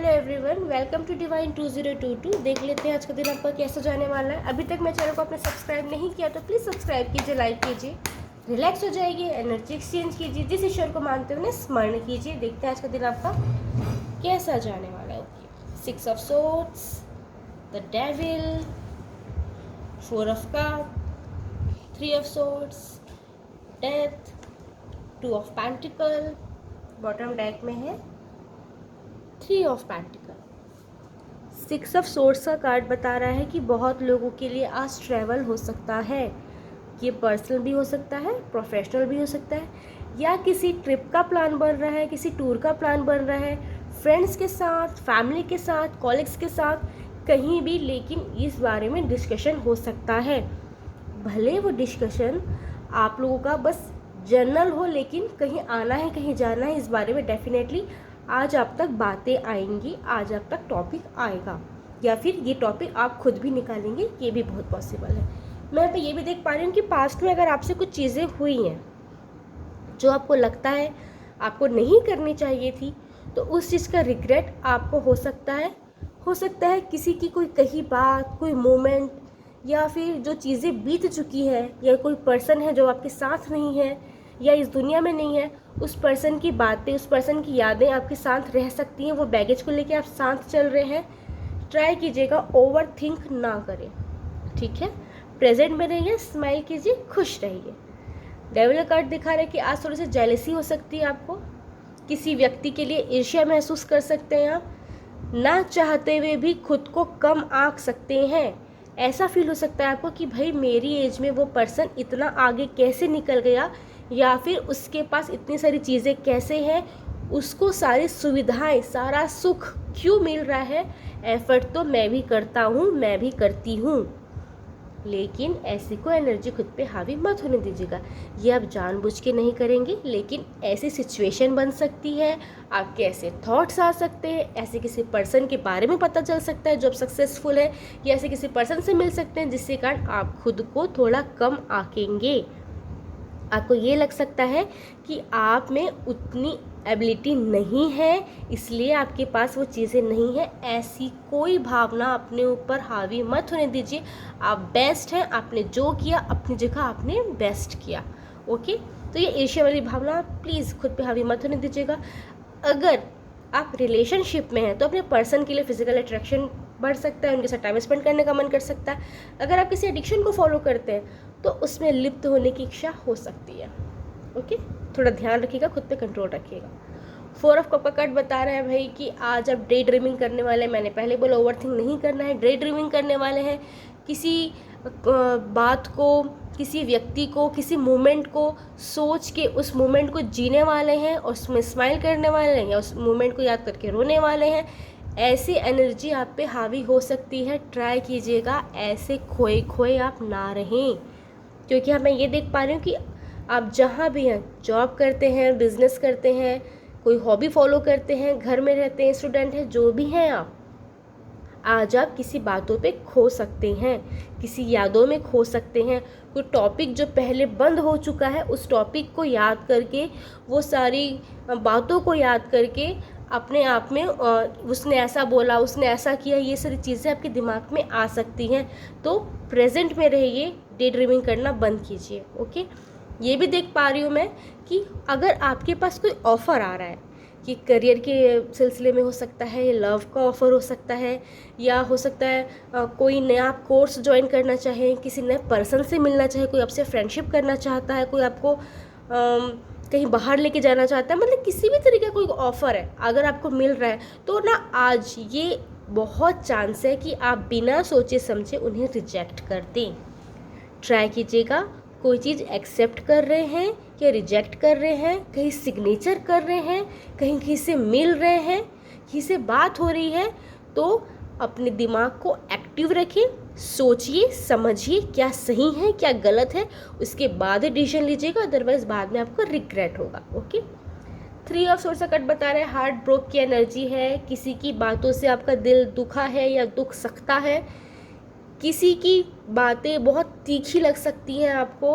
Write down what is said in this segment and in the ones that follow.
Hello everyone, welcome to divine 2022। देख लेते हैं आज का दिन आपका कैसा जाने वाला है। अभी तक मेरे चैनल को आपने सब्सक्राइब नहीं किया तो प्लीज़ सब्सक्राइब कीजिए, लाइक कीजिए, रिलैक्स हो जाएगी, एनर्जी एक्सचेंज कीजिए, जिस ईश्वर को मानते हुए स्मरण कीजिए। देखते हैं आज का दिन आपका कैसा जाने वाला है। Okay, 6 of swords, the devil, 4 of cup, 3 of swords, death, 2 of pentacle, bottom deck में है 3 ऑफ पेंटिकल। 6 ऑफ सोर्ड्स का कार्ड बता रहा है कि बहुत लोगों के लिए आज ट्रैवल हो सकता है। ये पर्सनल भी हो सकता है, प्रोफेशनल भी हो सकता है, या किसी ट्रिप का प्लान बन रहा है, किसी टूर का प्लान बन रहा है, फ्रेंड्स के साथ, फैमिली के साथ, कॉलीग्स के साथ, कहीं भी। लेकिन इस बारे में डिस्कशन हो सकता है। भले वो डिस्कशन आप लोगों का बस जनरल हो, लेकिन कहीं आना है, कहीं जाना है, इस बारे में डेफिनेटली आज आप तक बातें आएंगी, आज आप तक टॉपिक आएगा, या फिर ये टॉपिक आप खुद भी निकालेंगे, ये भी बहुत पॉसिबल है। मैं यहाँ पे ये भी देख पा रही हूँ कि पास्ट में अगर आपसे कुछ चीज़ें हुई हैं जो आपको लगता है आपको नहीं करनी चाहिए थी, तो उस चीज़ का रिग्रेट आपको हो सकता है किसी की कोई कही बात, कोई मोमेंट, या फिर जो चीज़ें बीत चुकी है, या कोई पर्सन है जो आपके साथ नहीं है या इस दुनिया में नहीं है, उस पर्सन की बातें, उस पर्सन की यादें आपके साथ रह सकती हैं। वो बैगेज को लेके आप साथ चल रहे हैं। ट्राई कीजिएगा ओवर थिंक ना करें, ठीक है। प्रेजेंट में रहिए, स्माइल कीजिए, खुश रहिए। डेविल कार्ड दिखा रहा है कि आज थोड़ी सी जेलसी हो सकती है आपको, किसी व्यक्ति के लिए ईर्ष्या महसूस कर सकते हैं आप, ना चाहते हुए भी खुद को कम आंक सकते हैं। ऐसा फील हो सकता है आपको कि भाई मेरी एज में वो पर्सन इतना आगे कैसे निकल गया, या फिर उसके पास इतनी सारी चीज़ें कैसे हैं, उसको सारी सुविधाएं, सारा सुख क्यों मिल रहा है। एफर्ट तो मैं भी करता हूँ, मैं भी करती हूँ, लेकिन ऐसी को एनर्जी खुद पे हावी मत होने दीजिएगा। ये आप जानबूझ के नहीं करेंगे, लेकिन ऐसी सिचुएशन बन सकती है, आपके ऐसे थॉट्स आ सकते हैं, ऐसे किसी पर्सन के बारे में पता चल सकता है जो अब सक्सेसफुल है, या ऐसे किसी पर्सन से मिल सकते हैं जिसके कारण आप खुद को थोड़ा कम आंकेंगे। आपको ये लग सकता है कि आप में उतनी एबिलिटी नहीं है, इसलिए आपके पास वो चीज़ें नहीं है। ऐसी कोई भावना अपने ऊपर हावी मत होने दीजिए। आप बेस्ट हैं, आपने जो किया अपनी जगह आपने बेस्ट किया। ओके, तो ये ईर्ष्या वाली भावना प्लीज़ खुद पे हावी मत होने दीजिएगा। अगर आप रिलेशनशिप में हैं तो अपने पर्सन के लिए फिजिकल अट्रैक्शन बढ़ सकता है, उनके साथ टाइम स्पेंड करने का मन कर सकता है। अगर आप किसी एडिक्शन को फॉलो करते हैं तो उसमें लिप्त होने की इच्छा हो सकती है। ओके, थोड़ा ध्यान रखिएगा, खुद पे कंट्रोल रखिएगा। 4 ऑफ कप का कार्ड बता रहा है भाई कि आज आप डे ड्रीमिंग करने वाले हैं। मैंने पहले बोला ओवर थिंक नहीं करना है, डे ड्रीमिंग करने वाले हैं। किसी बात को, किसी व्यक्ति को, किसी मोमेंट को सोच के उस मोमेंट को जीने वाले हैं और उसमें स्माइल करने वाले हैं, या उस मोमेंट को याद करके रोने वाले हैं। ऐसी एनर्जी आप पे हावी हो सकती है। ट्राई कीजिएगा ऐसे खोए खोए आप ना रहें, क्योंकि मैं ये देख पा रही हूँ कि आप जहाँ भी हैं, जॉब करते हैं, बिजनेस करते हैं, कोई हॉबी फॉलो करते हैं, घर में रहते हैं, स्टूडेंट हैं, जो भी हैं आप, आज आप किसी बातों पे खो सकते हैं, किसी यादों में खो सकते हैं। कोई टॉपिक जो पहले बंद हो चुका है, उस टॉपिक को याद करके, वो सारी बातों को याद करके अपने आप में उसने ऐसा बोला, उसने ऐसा किया, ये सारी चीज़ें आपके दिमाग में आ सकती हैं। तो प्रेजेंट में रहिए, डे ड्रीमिंग करना बंद कीजिए। ओके, ये भी देख पा रही हूँ मैं कि अगर आपके पास कोई ऑफ़र आ रहा है, कि करियर के सिलसिले में हो सकता है, लव का ऑफ़र हो सकता है, या हो सकता है कोई नया कोर्स ज्वाइन करना चाहे, किसी नए पर्सन से मिलना चाहे, कोई आपसे फ्रेंडशिप करना चाहता है, कोई आपको कहीं बाहर लेके जाना चाहता है, मतलब किसी भी तरीके का कोई ऑफ़र है अगर आपको मिल रहा है, तो ना आज ये बहुत चांस है कि आप बिना सोचे समझे उन्हें रिजेक्ट कर दें। ट्राई कीजिएगा, कोई चीज़ एक्सेप्ट कर रहे हैं या रिजेक्ट कर रहे हैं, कहीं सिग्नेचर कर रहे हैं, कहीं किसी से मिल रहे हैं, किसी से बात हो रही है, तो अपने दिमाग को एक्टिव रखें, सोचिए, समझिए क्या सही है क्या गलत है, उसके बाद ही डिसीजन लीजिएगा, अदरवाइज बाद में आपको रिग्रेट होगा। ओके, 3 ऑफ सोर्स का कार्ड बता रहे हैं हार्ट ब्रोक की एनर्जी है। किसी की बातों से आपका दिल दुखा है या दुख सकता है, किसी की बातें बहुत तीखी लग सकती हैं आपको।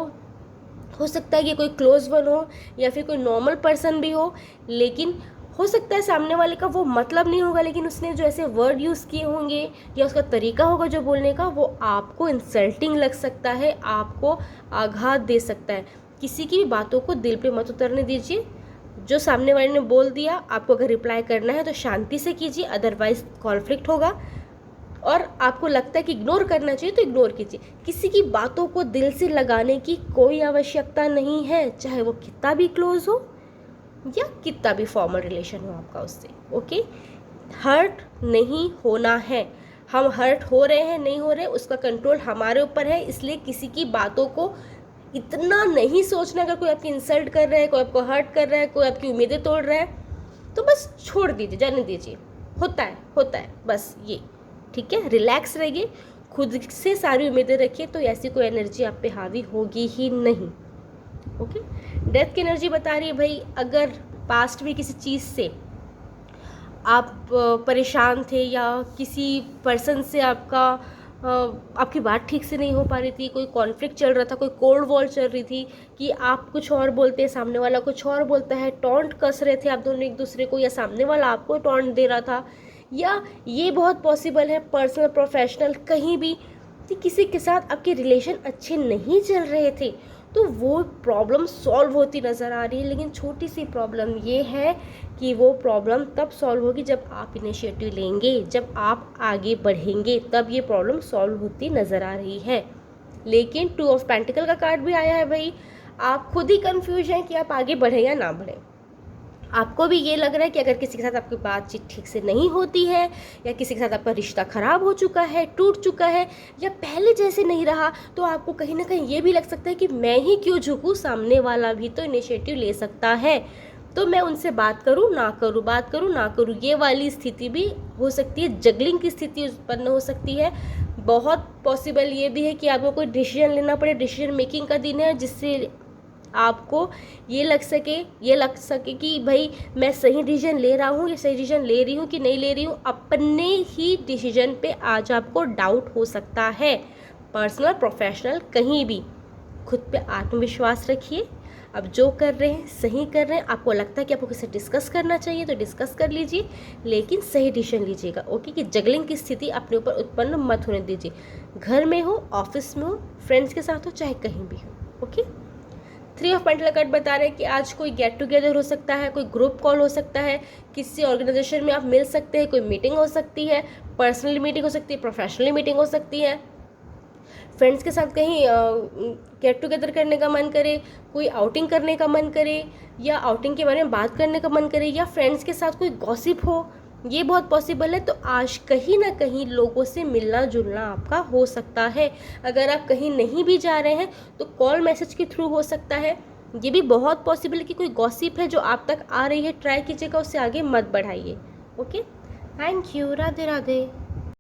हो सकता है कि कोई क्लोज वन हो या फिर कोई नॉर्मल पर्सन भी हो, लेकिन हो सकता है सामने वाले का वो मतलब नहीं होगा, लेकिन उसने जो ऐसे वर्ड यूज़ किए होंगे या उसका तरीका होगा जो बोलने का, वो आपको इंसल्टिंग लग सकता है, आपको आघात दे सकता है। किसी की भी बातों को दिल पे मत उतरने दीजिए। जो सामने वाले ने बोल दिया, आपको अगर रिप्लाई करना है तो शांति से कीजिए, अदरवाइज कॉन्फ्लिक्ट होगा। और आपको लगता है कि इग्नोर करना चाहिए तो इग्नोर कीजिए। किसी की बातों को दिल से लगाने की कोई आवश्यकता नहीं है, चाहे वो कितना भी क्लोज हो या कितना भी फॉर्मल रिलेशन हो आपका उससे। ओके, हर्ट नहीं होना है। हम हर्ट हो रहे हैं नहीं हो रहे, उसका कंट्रोल हमारे ऊपर है। इसलिए किसी की बातों को इतना नहीं सोचना। अगर कोई आपकी इंसल्ट कर रहा है, कोई आपको हर्ट कर रहा है, कोई आपकी उम्मीदें तोड़ रहा है, तो बस छोड़ दीजिए, जाने दीजिए। होता है बस ये, ठीक है। रिलैक्स रहिए, खुद से सारी उम्मीदें रखिए, तो ऐसी कोई एनर्जी आप पे हावी होगी ही नहीं। ओके, डेथ की एनर्जी बता रही है भाई, अगर पास्ट में किसी चीज़ से आप परेशान थे या किसी पर्सन से आपकी बात ठीक से नहीं हो पा रही थी, कोई कॉन्फ्लिक्ट चल रहा था, कोई कोल्ड वॉर चल रही थी कि आप कुछ और बोलते हैं, सामने वाला कुछ और बोलता है, टॉन्ट कस रहे थे आप दोनों एक दूसरे को, या सामने वाला आपको टॉन्ट दे रहा था, या ये बहुत पॉसिबल है पर्सनल प्रोफेशनल कहीं भी कि किसी के साथ आपके रिलेशन अच्छे नहीं चल रहे थे, तो वो प्रॉब्लम सॉल्व होती नज़र आ रही है। लेकिन छोटी सी प्रॉब्लम ये है कि वो प्रॉब्लम तब सॉल्व होगी जब आप इनिशिएटिव लेंगे, जब आप आगे बढ़ेंगे, तब ये प्रॉब्लम सॉल्व होती नज़र आ रही है। लेकिन 2 ऑफ पेंटिकल का कार्ड भी आया है भाई, आप खुद ही कंफ्यूज हैं कि आप आगे बढ़ें या ना बढ़ें। आपको भी ये लग रहा है कि अगर किसी के साथ आपकी बातचीत ठीक से नहीं होती है, या किसी के साथ आपका रिश्ता ख़राब हो चुका है, टूट चुका है, या पहले जैसे नहीं रहा, तो आपको कहीं ना कहीं ये भी लग सकता है कि मैं ही क्यों झुकूँ, सामने वाला भी तो इनिशिएटिव ले सकता है, तो मैं उनसे बात करूँ ना करूँ, बात करूँ ना करूँ। ये वाली स्थिति भी हो सकती है, जगलिंग की स्थिति उत्पन्न हो सकती है। बहुत पॉसिबल ये भी है कि आपको कोई डिसीजन लेना पड़े, डिसीजन मेकिंग का दिन है, जिससे आपको ये लग सके कि भाई मैं सही डिसीजन ले रहा हूँ या सही डिसीजन ले रही हूँ कि नहीं ले रही हूँ। अपने ही डिसीजन पे आज आपको डाउट हो सकता है, पर्सनल प्रोफेशनल कहीं भी। खुद पे आत्मविश्वास रखिए, अब जो कर रहे हैं सही कर रहे हैं। आपको लगता है कि आपको किसी डिस्कस करना चाहिए तो डिस्कस कर लीजिए, लेकिन सही डिसीजन लीजिएगा। ओके, कि जगलिंग की स्थिति अपने ऊपर उत्पन्न मत होने दीजिए, घर में हो, ऑफिस में हो, फ्रेंड्स के साथ हो, चाहे कहीं भी हो। ओके, 3 ऑफ पेंटल कार्ड बता रहे हैं कि आज कोई गेट टुगेदर हो सकता है, कोई ग्रुप कॉल हो सकता है, किसी ऑर्गेनाइजेशन में आप मिल सकते हैं, कोई मीटिंग हो सकती है, पर्सनली मीटिंग हो सकती है, प्रोफेशनली मीटिंग हो सकती है, फ्रेंड्स के साथ कहीं गेट टुगेदर करने का मन करे, कोई आउटिंग करने का मन करे, या आउटिंग के बारे में बात करने का मन करे, या फ्रेंड्स के साथ कोई गॉसिप हो, ये बहुत पॉसिबल है। तो आज कहीं ना कहीं लोगों से मिलना जुलना आपका हो सकता है। अगर आप कहीं नहीं भी जा रहे हैं तो कॉल मैसेज के थ्रू हो सकता है। ये भी बहुत पॉसिबल है कि कोई गॉसिप है जो आप तक आ रही है, ट्राई कीजिएगा, उससे आगे मत बढ़ाइए। Okay, thank you, Radhe Radhe.